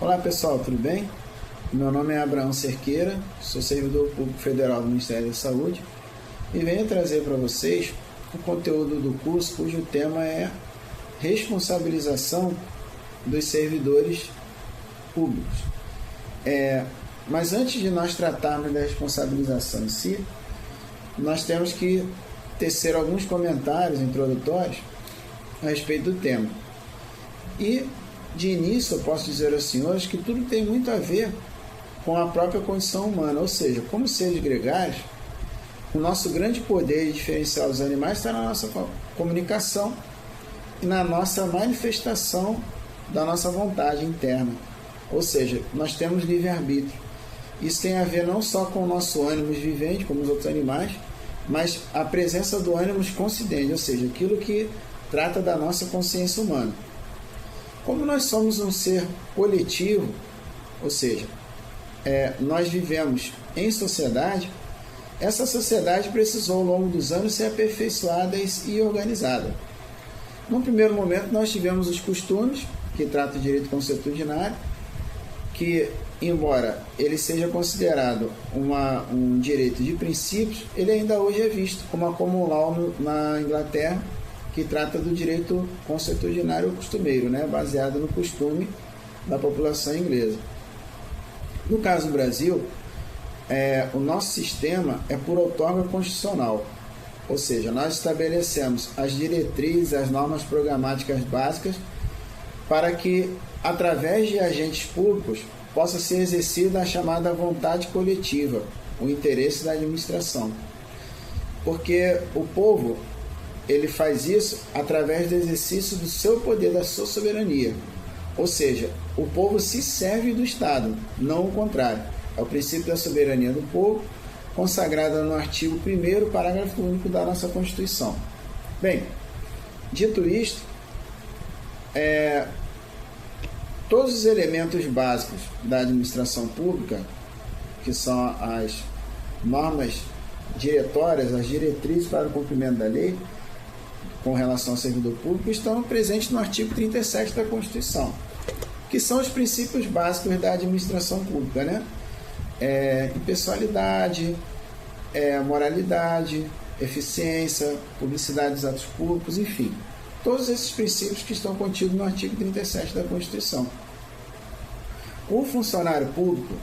Olá pessoal, tudo bem? Meu nome é Abraão Cerqueira, sou servidor público federal do Ministério da Saúde e venho trazer para vocês o conteúdo do curso cujo tema é responsabilização dos servidores públicos. Mas antes de nós tratarmos da responsabilização em si, nós temos que tecer alguns comentários introdutórios a respeito do tema. E, de início, eu posso dizer aos senhores que tudo tem muito a ver com a própria condição humana, ou seja, como seres gregários, o nosso grande poder de diferenciar os animais está na nossa comunicação e na nossa manifestação da nossa vontade interna. Ou seja, nós temos livre-arbítrio. Isso tem a ver não só com o nosso ânimos vivente, como os outros animais, mas a presença do ânimos consciente, ou seja, aquilo que trata da nossa consciência humana. Como nós somos um ser coletivo, ou seja, nós vivemos em sociedade, essa sociedade precisou ao longo dos anos ser aperfeiçoada e organizada. No primeiro momento nós tivemos os costumes, que tratam o direito consuetudinário, que embora ele seja considerado um direito de princípios, ele ainda hoje é visto como a common law na Inglaterra, que trata do direito consuetudinário costumeiro, baseado no costume da população inglesa. No caso do Brasil, o nosso sistema é por outorga constitucional, ou seja, nós estabelecemos as diretrizes, as normas programáticas básicas para que, através de agentes públicos, possa ser exercida a chamada vontade coletiva, o interesse da administração. Porque o povo, ele faz isso através do exercício do seu poder, da sua soberania. Ou seja, o povo se serve do Estado, não o contrário. É o princípio da soberania do povo, consagrado no artigo 1º, parágrafo único da nossa Constituição. Bem, dito isto, todos os elementos básicos da administração pública, que são as normas diretórias, as diretrizes para o cumprimento da lei, com relação ao servidor público, estão presentes no artigo 37 da Constituição, que são os princípios básicos da administração pública, impessoalidade, moralidade, eficiência, publicidade dos atos públicos, enfim, todos esses princípios que estão contidos no artigo 37 da Constituição. O funcionário público,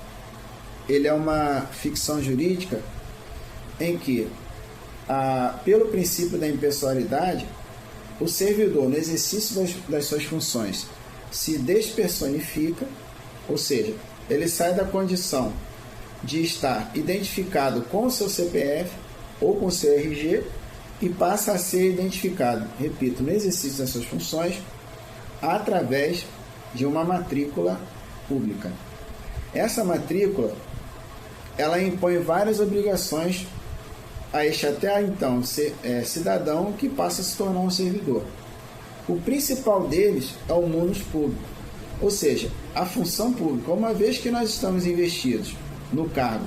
ele é uma ficção jurídica em que, pelo princípio da impessoalidade, o servidor, no exercício das suas funções, se despersonifica, ou seja, ele sai da condição de estar identificado com o seu CPF ou com o seu RG e passa a ser identificado, repito, no exercício das suas funções, através de uma matrícula pública. Essa matrícula, ela impõe várias obrigações a este até então cidadão que passa a se tornar um servidor. O principal deles é o munus público, ou seja, a função pública. Uma vez que nós estamos investidos no cargo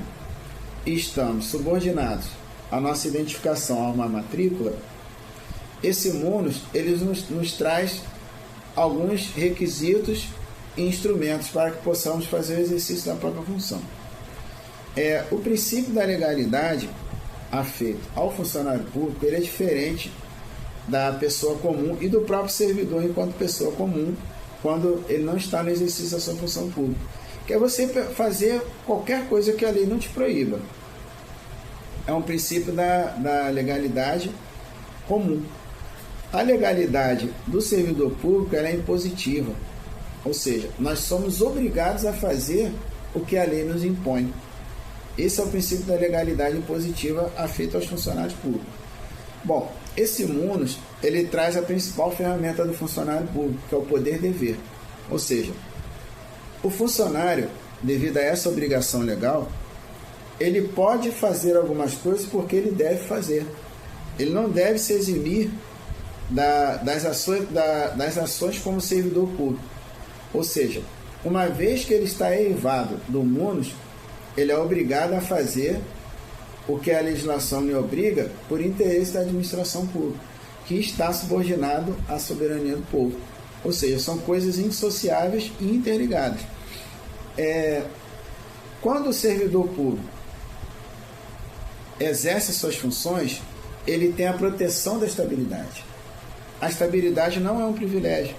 e estamos subordinados à nossa identificação a uma matrícula, esse munus ele nos traz alguns requisitos e instrumentos para que possamos fazer o exercício da própria função. O princípio da legalidade afeito ao funcionário público, ele é diferente da pessoa comum e do próprio servidor enquanto pessoa comum, quando ele não está no exercício da sua função pública, que é você fazer qualquer coisa que a lei não te proíba. É um princípio da legalidade comum. A legalidade do servidor público ela é impositiva, ou seja, nós somos obrigados a fazer o que a lei nos impõe. Esse é o princípio da legalidade impositiva afeito aos funcionários públicos. Bom, esse munus, ele traz a principal ferramenta do funcionário público, que é o poder-dever. Ou seja, o funcionário, devido a essa obrigação legal, ele pode fazer algumas coisas porque ele deve fazer. Ele não deve se eximir das ações como servidor público. Ou seja, uma vez que ele está eivado do munus, ele é obrigado a fazer o que a legislação lhe obriga por interesse da administração pública, que está subordinado à soberania do povo. Ou seja, são coisas indissociáveis e interligadas. Quando o servidor público exerce suas funções, ele tem a proteção da estabilidade. A estabilidade não é um privilégio.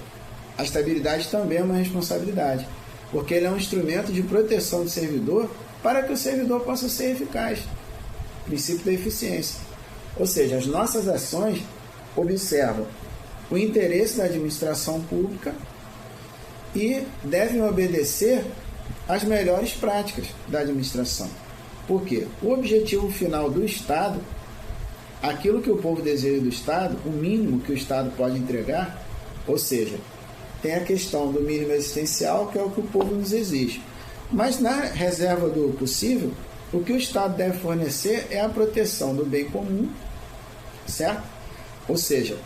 A estabilidade também é uma responsabilidade, porque ele é um instrumento de proteção do servidor para que o servidor possa ser eficaz. Princípio da eficiência. Ou seja, as nossas ações observam o interesse da administração pública e devem obedecer às melhores práticas da administração. Por quê? O objetivo final do Estado, aquilo que o povo deseja do Estado, o mínimo que o Estado pode entregar, ou seja, tem a questão do mínimo existencial, que é o que o povo nos exige. Mas na reserva do possível, o que o Estado deve fornecer é a proteção do bem comum, certo? Ou seja,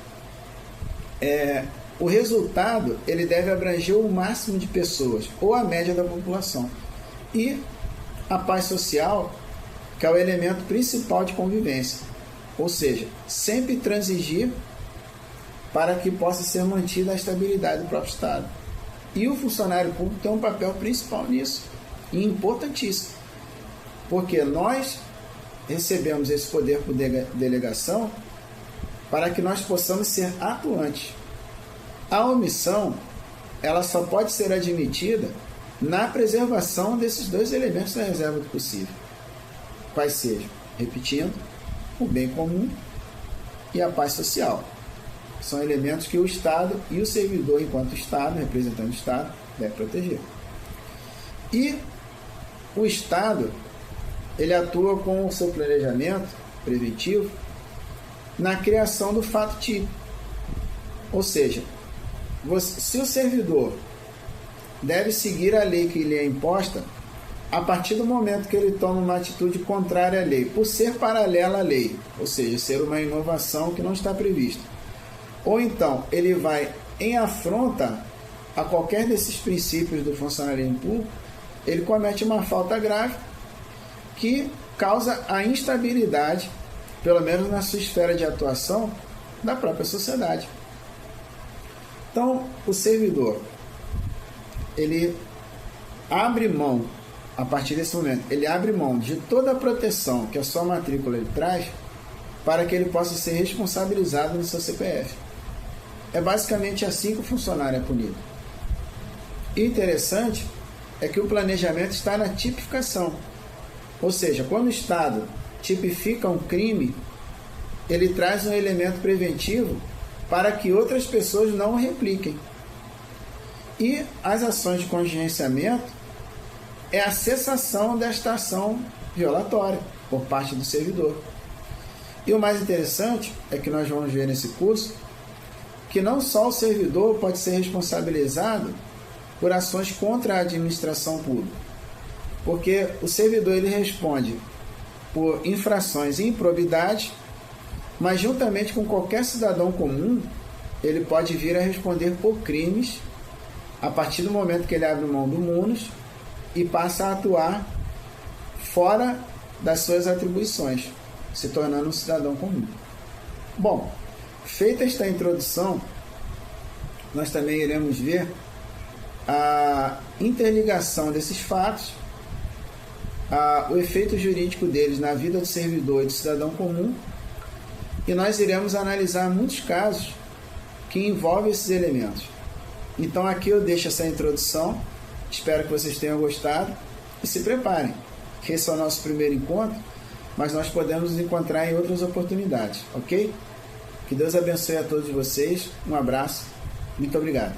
o resultado ele deve abranger o máximo de pessoas, ou a média da população. E a paz social, que é o elemento principal de convivência. Ou seja, sempre transigir para que possa ser mantida a estabilidade do próprio Estado. E o funcionário público tem um papel principal nisso, e importantíssimo, porque nós recebemos esse poder por delegação para que nós possamos ser atuantes. A omissão, ela só pode ser admitida na preservação desses dois elementos da reserva do possível. Quais sejam, repetindo, o bem comum e a paz social. São elementos que o Estado e o servidor, enquanto Estado, representando o Estado, deve proteger. E o Estado, ele atua com o seu planejamento preventivo na criação do fato típico. Ou seja, se o servidor deve seguir a lei que lhe é imposta, a partir do momento que ele toma uma atitude contrária à lei, por ser paralela à lei, ou seja, ser uma inovação que não está prevista, ou então ele vai em afronta a qualquer desses princípios do funcionalismo público, ele comete uma falta grave que causa a instabilidade, pelo menos na sua esfera de atuação, da própria sociedade. Então, o servidor, ele abre mão, a partir desse momento, ele abre mão de toda a proteção que a sua matrícula lhe traz para que ele possa ser responsabilizado no seu CPF. É basicamente assim que o funcionário é punido. E interessante é que o planejamento está na tipificação. Ou seja, quando o Estado tipifica um crime, ele traz um elemento preventivo para que outras pessoas não o repliquem. E as ações de contingenciamento é a cessação desta ação violatória por parte do servidor. E o mais interessante é que nós vamos ver nesse curso que não só o servidor pode ser responsabilizado por ações contra a administração pública, porque o servidor ele responde por infrações e improbidade, mas juntamente com qualquer cidadão comum, ele pode vir a responder por crimes a partir do momento que ele abre mão do munus e passa a atuar fora das suas atribuições, se tornando um cidadão comum. Bom, feita esta introdução, nós também iremos ver a interligação desses fatos, o efeito jurídico deles na vida do servidor e do cidadão comum, e nós iremos analisar muitos casos que envolvem esses elementos. Então aqui eu deixo essa introdução, espero que vocês tenham gostado e se preparem, que esse é o nosso primeiro encontro, mas nós podemos nos encontrar em outras oportunidades, ok? Que Deus abençoe a todos vocês, um abraço, muito obrigado.